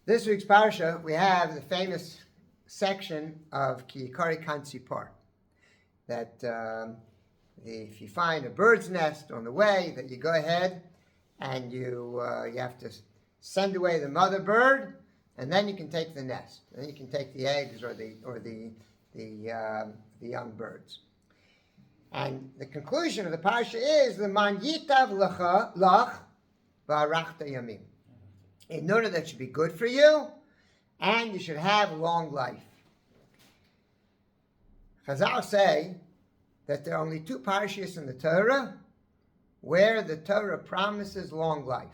This week's parsha, we have the famous section of Ki Yikari Kan Tzipor, that if you find a bird's nest on the way, that you go ahead and you have to send away the mother bird, and then you can take the nest. Then you can take the eggs or the young birds. And the conclusion of the parsha is the man yitav lach v'arachta yamim. In order that should be good for you, and you should have a long life. Chazal say that there are only two parshas in the Torah where the Torah promises long life.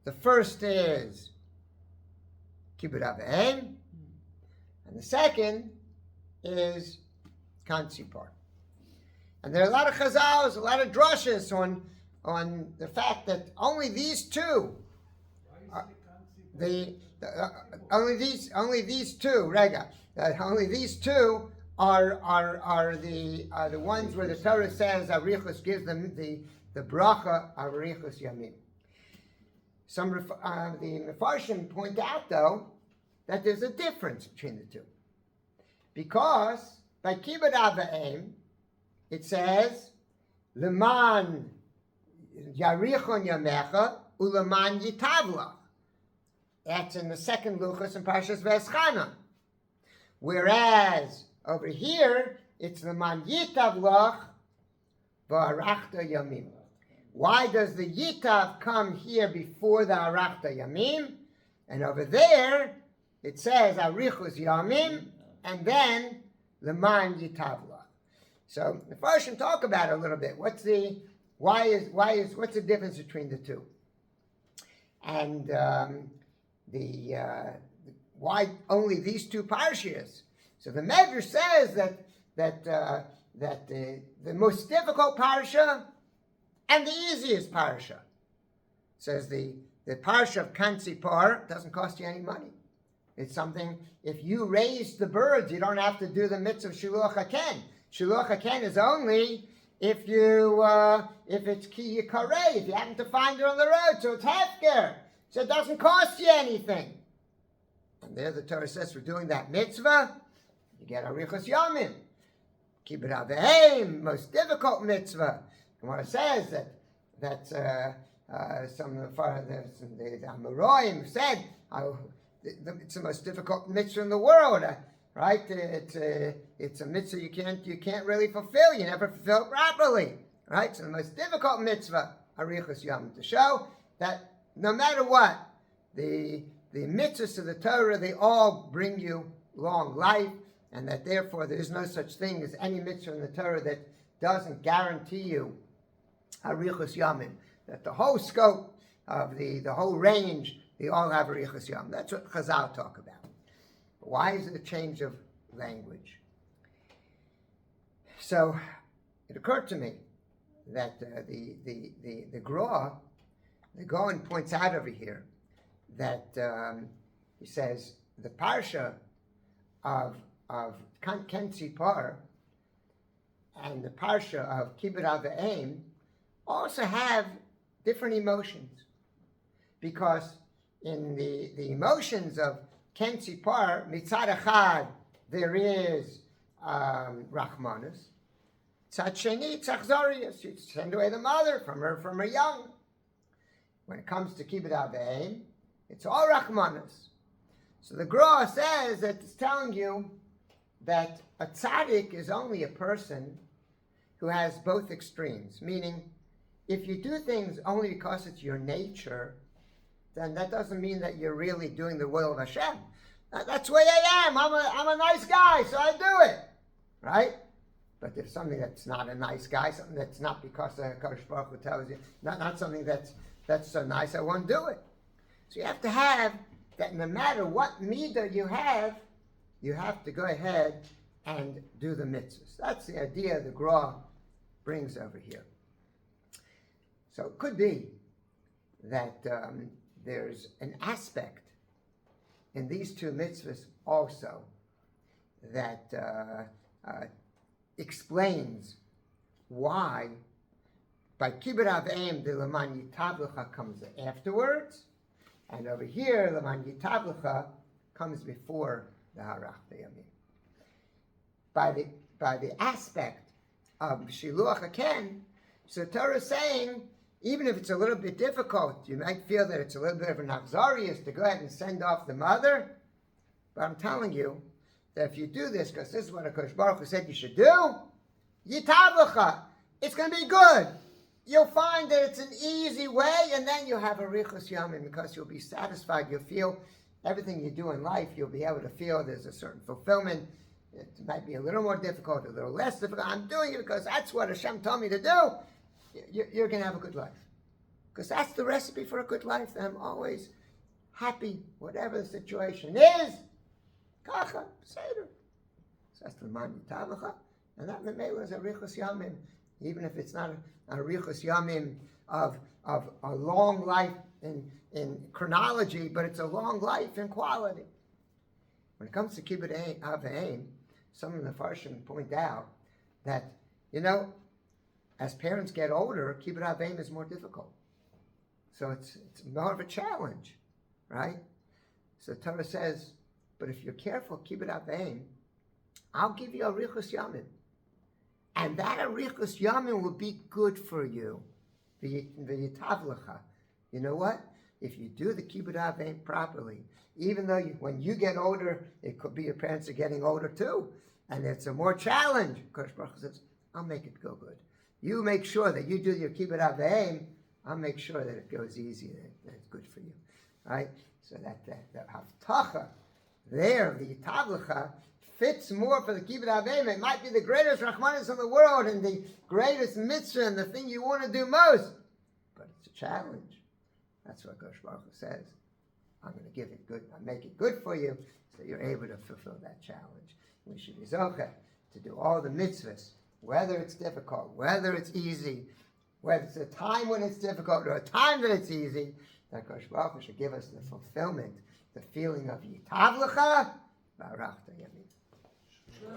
The first is Kibbud Avim, and the second is Kan Tzipor. And there are a lot of chazals, a lot of drushes on the fact that only these two, only these two are the ones where the Torah says Arichus gives them the bracha Arichus Yamim. Some the Mefarshim point out though that there's a difference between the two, because by Kibbud Avim it says Leman Yarichon Yamecha Uleman Yitavla. That's in the second luchos in Parshas V'eschana. Whereas over here it's Leman Yitavlach V'arachta Yamim. Why does the Yitav come here before the Arachta Yamim? And over there it says Arichus Yamim and then Leman Yitavlach. So the Parshas talk about it a little bit. What's the difference between the two? And why only these two parshas? So the Medrash says that the most difficult parsha and the easiest parsha, says the parsha of Kan Tzipor doesn't cost you any money. It's something, if you raise the birds, you don't have to do the mitzvah of Shiluach HaKen. Shiluach HaKen is only if it's Ki Yikarei, if you happen to find her on the road, so it's hefker. So it doesn't cost you anything. And there the Torah says for doing that mitzvah, you get Arichos Yamim. Kibbud Avim, most difficult mitzvah. And what it says that some of the Amoraim said it's the most difficult mitzvah in the world, right? It's a mitzvah you can't really fulfill. You never fulfill it properly, right? So the most difficult mitzvah, Arichos Yamim, to show that no matter what, the mitzvahs of the Torah, they all bring you long life, and that therefore there is no such thing as any mitzvah in the Torah that doesn't guarantee you Arichos Yamim. That the whole scope of the whole range, they all have Arichos Yamim. That's what Chazal talk about. But why is it a change of language? So it occurred to me that the Gaon points out over here that he says the parsha of Kan Tzipor and the parsha of Kibbud Avim also have different emotions, because in the emotions of Kan Tzipor, mitzad echad, there is rachmanus. Tzad sheni, tzachzorius, you send away the mother from her young. When it comes to Kibbud Avim, it's all rachmanus. So the Gra says that it's telling you that a tzaddik is only a person who has both extremes. Meaning, if you do things only because it's your nature, then that doesn't mean that you're really doing the will of Hashem. That's the way I am. I'm a nice guy, so I do it, right? But if something that's not a nice guy, something that's not because the Kadosh Baruch Hu tells you, not something that's so nice, I won't do it. So you have to have that no matter what midah you have to go ahead and do the mitzvahs. That's the idea the Gra brings over here. So it could be that there's an aspect in these two mitzvahs also that explains why by Kibbud Avim the Leman Yitavlecha comes afterwards, And over here, L'man Yitavlecha comes before the Harachta Yamim. By the aspect of Shiluach HaKen, so Torah is saying, even if it's a little bit difficult, you might feel that it's a little bit of an achzarius to go ahead and send off the mother, but I'm telling you that if you do this, because this is what HaKadosh Baruch Hu said you should do, Yitavlecha, it's going to be good. You'll find that it's an easy way, and then you'll have a richus yamim, because you'll be satisfied. You'll feel everything you do in life, you'll be able to feel there's a certain fulfillment. It might be a little more difficult, a little less difficult. I'm doing it because that's what Hashem told me to do. You're going to have a good life. Because that's the recipe for a good life. That I'm always happy, whatever the situation is. Kacha, Seder. So that's the man Yitavlecha. And that Memela is a richus yamim. Even if it's not a richus yamim of a long life in chronology, but it's a long life in quality. When it comes to kibbut avim, some of the Farshim point out that, as parents get older, kibbut avim is more difficult. So it's more of a challenge, right? So Torah says, but if you're careful, kibbut avim, I'll give you a richus yamim. And that arichus yamin will be good for you. V'yitavlecha. You know what? If you do the kibbut avim properly, even though when you get older, it could be your parents are getting older too, and it's a more challenge. Kodesh Baruch Hu says, I'll make it go good. You make sure that you do your kibbut avim, I'll make sure that it goes easy, that it's good for you. Right? So that haftacha there, the yitavlecha, fits more for the kibbut avim. It might be the greatest rachmanis in the world and the greatest mitzvah and the thing you want to do most, but it's a challenge. That's what Kodesh Baruch Hu says. I'm going to give it good. I'll make it good for you, so you're able to fulfill that challenge. We should be zocheh to do all the mitzvahs, whether it's difficult, whether it's easy, whether it's a time when it's difficult or a time that it's easy. That Kodesh Baruch Hu should give us the fulfillment, the feeling of yitavlecha v'arachta yamim.